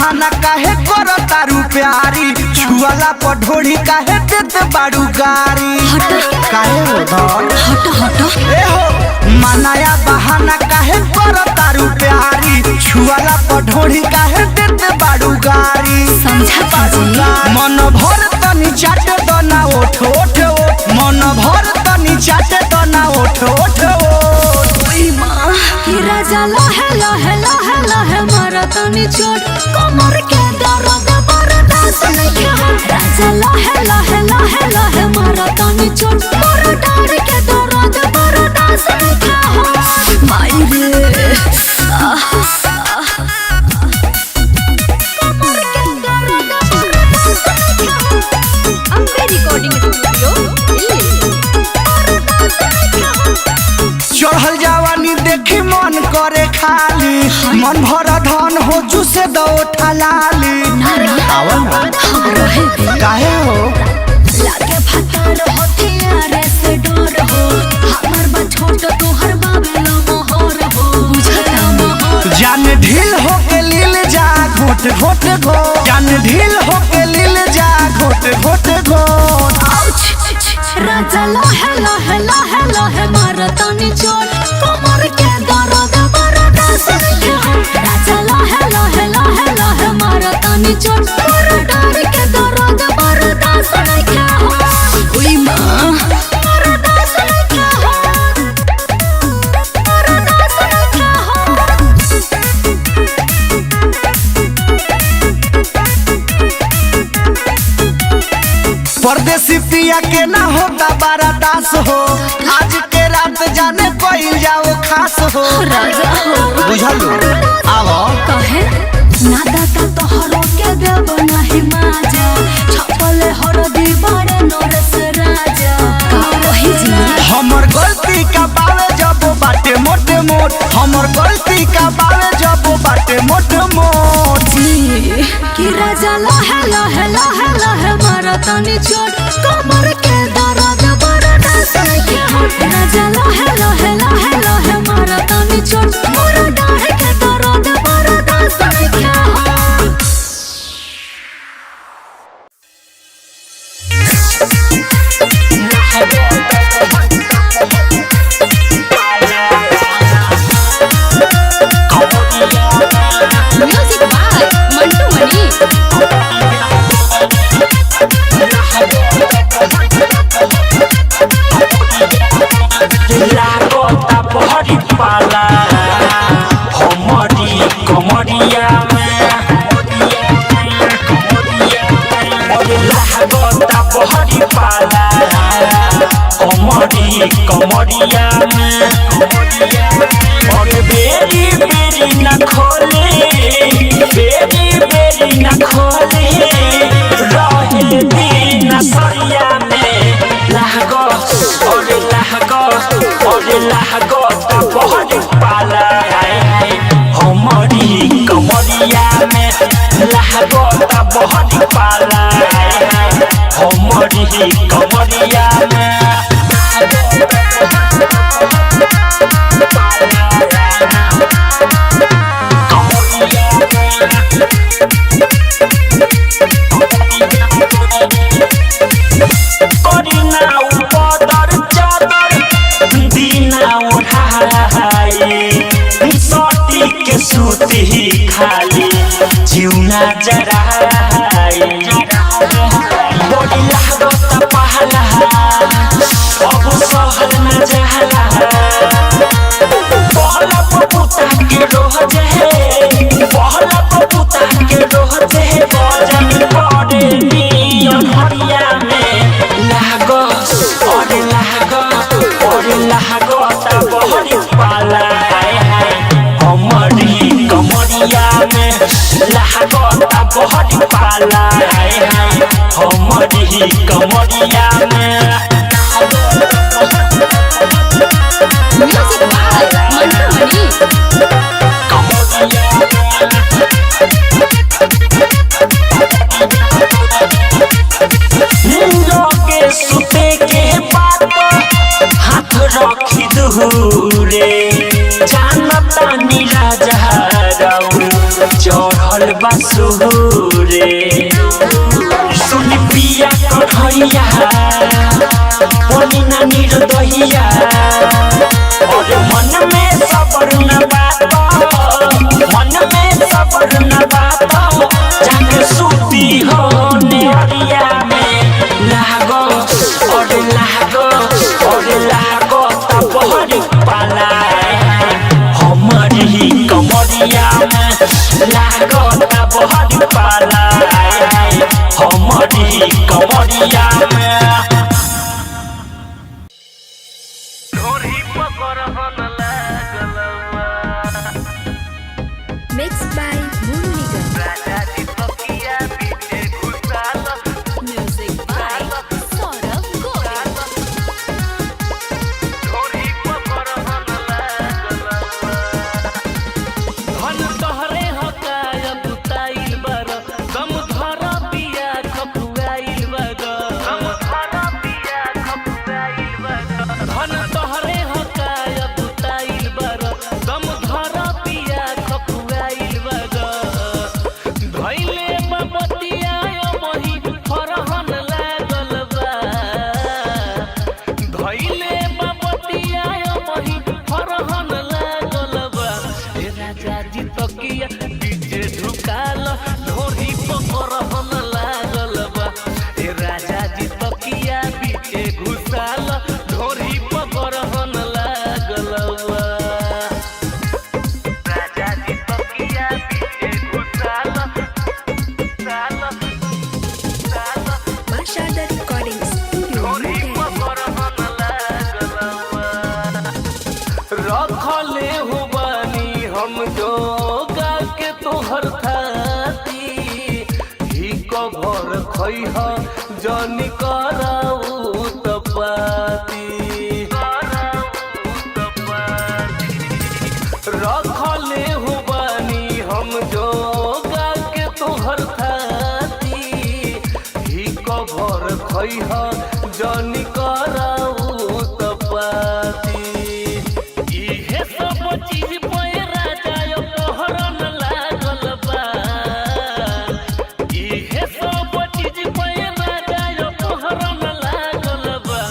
बहाना काहे करो तारू प्यारी छुआला पर ढोड़ी काहे देते बाड़ू गारी काहे हट ए हो मनाया बहाना काहे करो तारू प्यारी छुआला पर ढोड़ी काहे देते बाड़ू गारी समझा मन भर तनी चाटे तो ना ओठ ओठ मन भर तनी चाटे तो ना ओठ ओठ कि राजा लहे लहे लहे लहे मारा तनी चोट कमर के दर्द बर्दाश्त नहीं हो राजा लहे लहे लहे लहे मारा तनी चोट मोर डार के दर्द बर्दाश्त नहीं हो माई रे कमर के दर्द बर्दाश्त नहीं हो अम्बे रिकॉर्डिंग स्टूडियो चढ़ल जवानी देखी मन करे खाली मन भर धन हो जुसे दो ठलाली काहे हो लागे फटार होतियारे से डर हो हमर बा छोट तोहर बाबेला मोहर हो बुझता मोहर जान ढील हो के लील जा घोट घोट घो जान ढील हो के लील जा घोट घोट घोट राजा लहे लहे लहे लहे मारतानी चोट कमर के दर्द बर्दाश्त नहीं हो राजा लहे लहे लहे लहे मारतानी चोट मोर डार के दर्द बर्दाश्त नहीं हो ओई मां बर्दाश्त नहीं हो बर्दाश्त नहीं परदेसी पिया के ना होता बारा दास हो आज के रात जाने कोई जाओ खास हो राजा हो बुझल आवो कहे ना दाता तोहरो के देव नहीं माजा छपले हरदी बड़े नरस राजा का वही जी हमर गलती का बावे जब बाटे मोटे मोट हमर गलती का बावे जब बाटे मोटे मोट जी कि राजा लहे लहे लहे लहे मारतानी चोट कमर के दर्द बर्दाश्त नहीं हो राजा लहे लहे लहे लहे मारतानी चोट मोर डार के दर्द बर्दाश्त नहीं हो म्यूजिक बाय मंटू मनी लागता बहरी पाला हमरी कमरिया में लागता बहरी पाला हमरी कमरिया में और बेरी बेरी न खोले बेरी बेरी न खोले रहे दिन सरिया में लागो लागता बहुत पाला हमरी कमरिया में लागता बहुत पाला हमरी कमरिया में सूती खाली जीवना जराई बड़ी लागत पहला अब सहल न जहला पहला पपुता के रोह जे पहला पपुता के रोह जे बजन पड़े नियन हरिया में लागो और लागत बहरी पाला हमरी कमरिया में लागता बहुत पाला हमरी कमरिया में म्यूजिक बाय मंटू मनी के सुते के बात हाथ रखी दूरे जानता नी राजा राउ चढ़ल बा सुहुरे सुन पिया कन्हैया बोली ना निर्दहिया और मन में सबर न बात मन में सबर न बात जाके सूती हो नेहरिया में लागो और लागो तबहर पाला हमारी कमरिया में लागो तबहर पाला हमारी कमरिया में Mixed by Moonliga. Music by Saurav Govind. धन तोहरे हकाय बुताइल बर दम धर पिया खपुआइल बर धन तोहरे हकाय बुताइल बर दम धर पिया खपुआइल बर धइले बबतिया मही फरहन लागल बा धइले बबतिया मही फरहन लागल बा ए राजा जी तकिया डीजे ढुकाल ढोरी पकड़हन लागल बा ए राजा जी तकिया बीचे घुसाल ढोरी पकड़हन लागल बा राजा जी तकिया बीचे घुसाल साल Mashada Recording Studio. ढोरी Mountain. पकड़हन लागल बा रखले हो बानी हम जोगा के तोहर थाती ही कभर खैह जनी कराऊ तपाती रखले हो बानी हम जोगा के तोहर थाती ही कभर खैह जनी कराऊ तपाती इहे सब चीज पे राजा यो तोहरन लागल बा इहे सब चीज पे राजा यो तोहरन लागल बा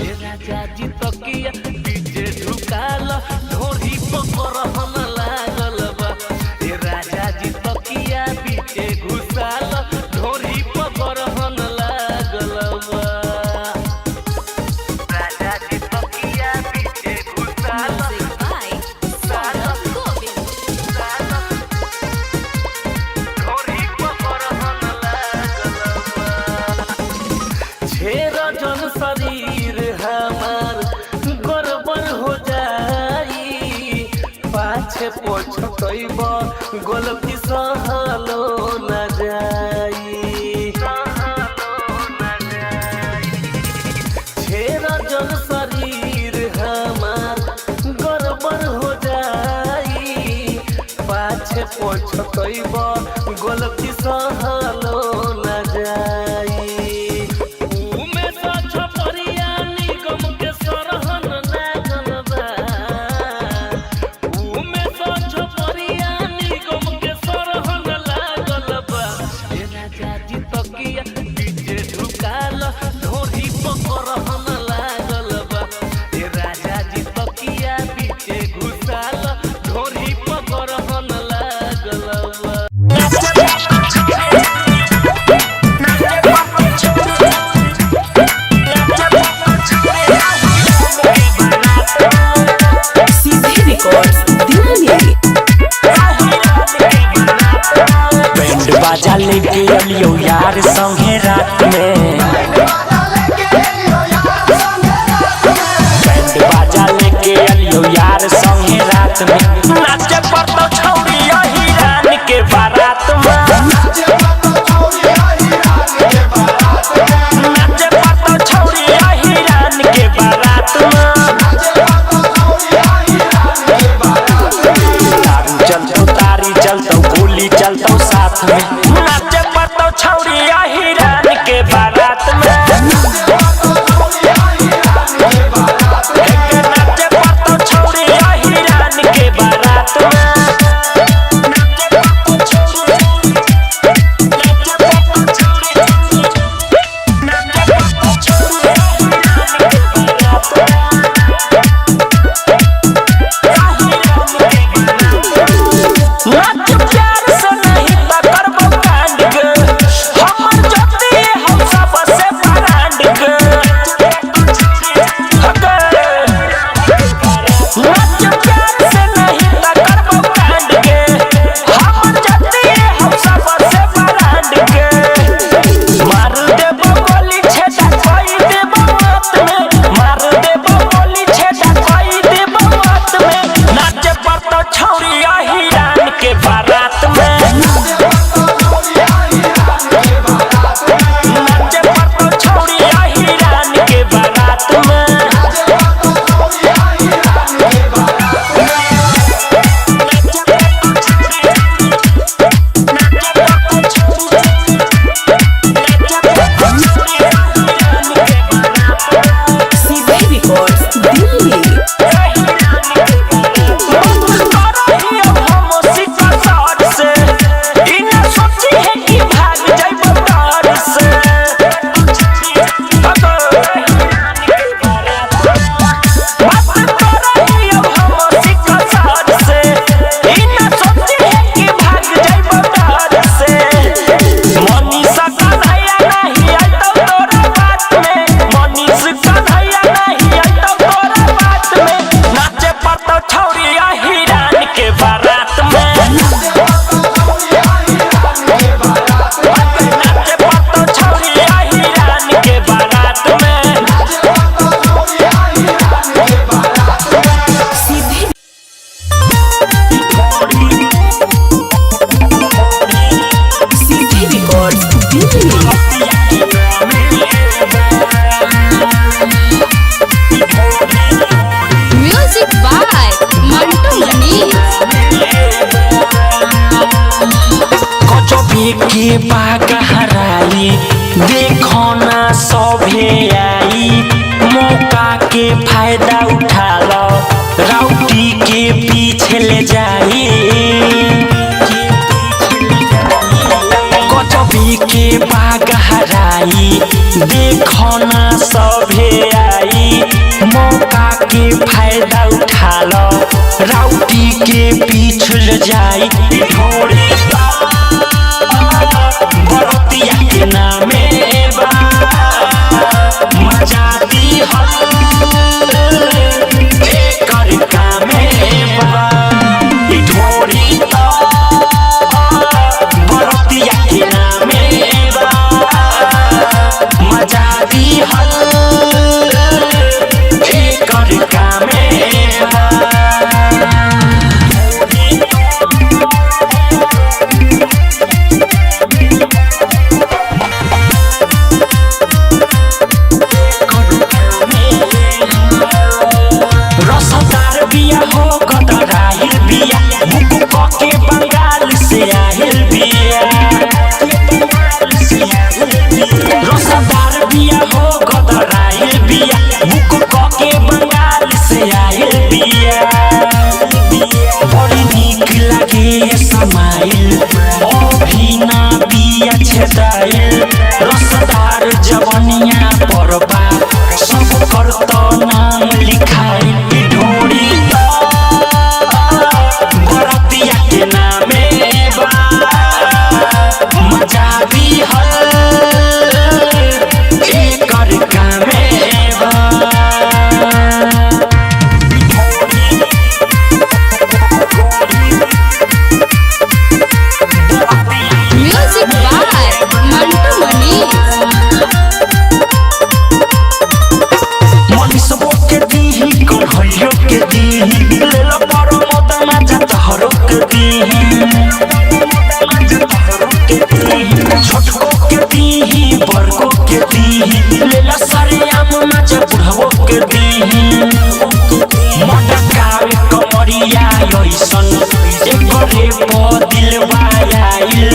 ए राजा जी तकिया डीजे ढुकाल ढोरी पकड़हन लागल बा ए राजा जी तकिया बीचे घुसाल ढोरी पकड़हन लागल बा राजा जी तकिया बीचे घुसाल Music by Saurav Govind. छेर जन शरीर हमार गड़बड़ हो जाई पाछे पछतैब गलती सहलो न जाई छेर जन शरीर हमार गड़बड़ हो जाई पाछे पछतैब गलती सहलो न जाई उमे सच परिया निगम के सरहन लागल बा उमे सच परिया निगम के सरहन लागल बा ए राजा जी तकिया डीजे ढुकाल ढोरी पकड़हन लागल बा ए राजा जी तकिया बीचे घुसाल ढोरी पकड़हन लागल बा बैंड बाजा लेके अलियो यार संगे रात में बैंड बाजा लेके अलियो यार संगे रात में नाचे पर तो छौरी हिरान के बारात में नाचे पर तो छौरी हिरान के बारात में दारू चलतो तारी चलतो गोली चलतो साथ में नाचे पर तो छौरी हिरान के बारात में नाचे पर तो छौरी हिरान के बारात में बागहराई देखो ना सभे आई मौका के फायदा उठा लो राउटी के पीछे ले जाई कचबी के बागहराई देखो ना सभे आई मौका के फायदा उठा लो राउटी के पीछे ले जाई ढोड़ी बरतिया के नामे बा मजा दी एकर कामे बा ढोड़ी बरतिया के नामे बा मजा दी एकर कामे बा रसदार बिया हो कतराहिल बिया बुक के बंगाल से आहिल बिया रसदार बिया हो कतराहिल बिया बुक के बंगाल से आहिल बिया बड़ी नीक लागे समाइल अभिना बिया छेदाइल रसदार जवनिया परबा सब करत नाम लिखाई ढोड़ी बरतिया के नामे बा मजा दी एकर कामे बा म्यूजिक बाय मंटू मनीष मनीषबो के दीही कन्हैयो के दीही लेला पर मत मजा तहरो के दीही छोटको के दीही बड़को के दीही लेला सारे आम मजा बुढ़वो के दीही मटकावे कमरिया ऐसन एकरे प दिलवा आइल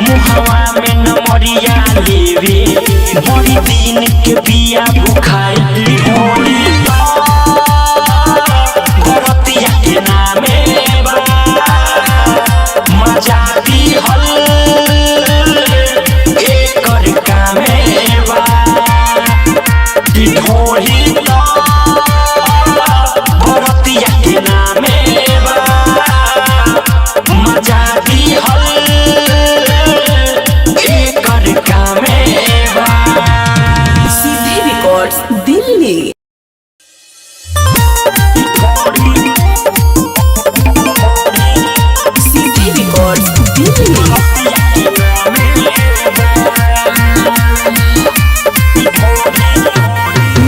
मुहवा में नमरिया लेवे बड़ी दिन के बिया बुखाइल ढोली बरतिया के नामे बा मजा दी एकर कामे बा ढोली बरतिया के नामे बा मजा दी एकर कामे बा सीधे रिकॉर्ड्स दिल्ली। सीधे records Delhi.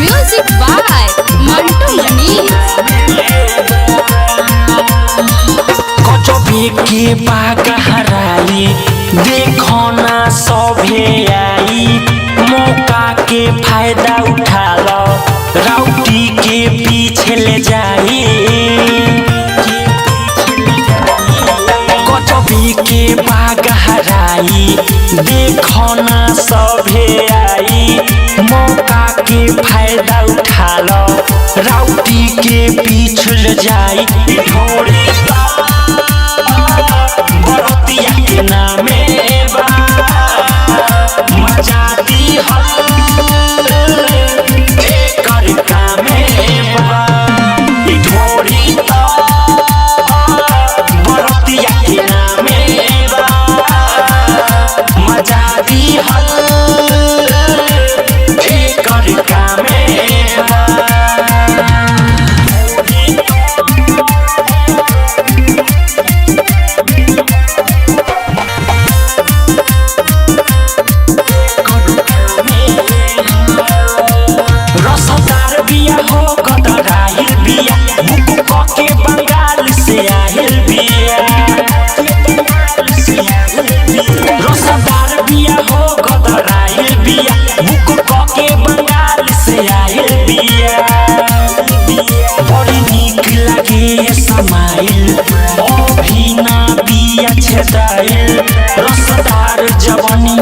Music by Mantu Manish कचबी के बागहराई देखो ना सभे आई मौका के फायदा उठा लो राउटी के पीछे ले जाई कचबी के बागहराई देखो ना सभे आई मौका के फायदा उठा लो राउटी के पीछे ले जाई ढोड़ी बरतिया के नामे बा मजा दी एकर कामे बा ढोड़ी बरतिया के नामे बा मजा दी एकर कामे बा रसदार बिया हो कतराहिल बिया बुक के बंगाल से आहिल बिया रसदार बिया हो कतराहिल बिया बुक के बंगाल से आहिल बिया बड़ी नीक लागे समाइल अभिना बिया छेदाइल रसदार जवनी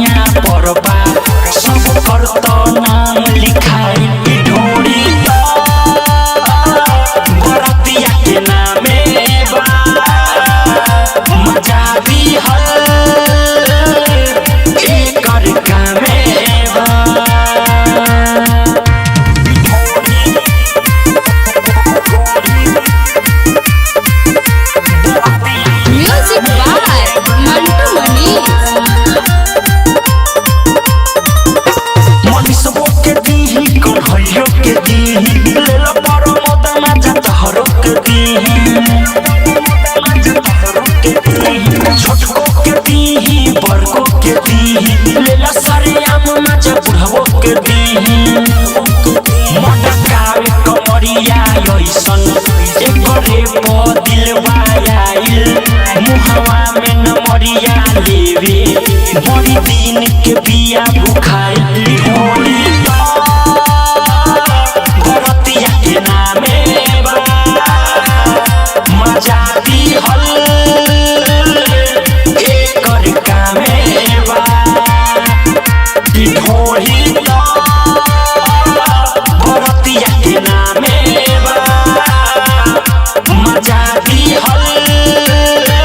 दिन के बिया भुखाई होली भरतिया के नामे बा मजा दी हल एकर कामे बा ढोली भरतिया के नामे बा मजा दी हल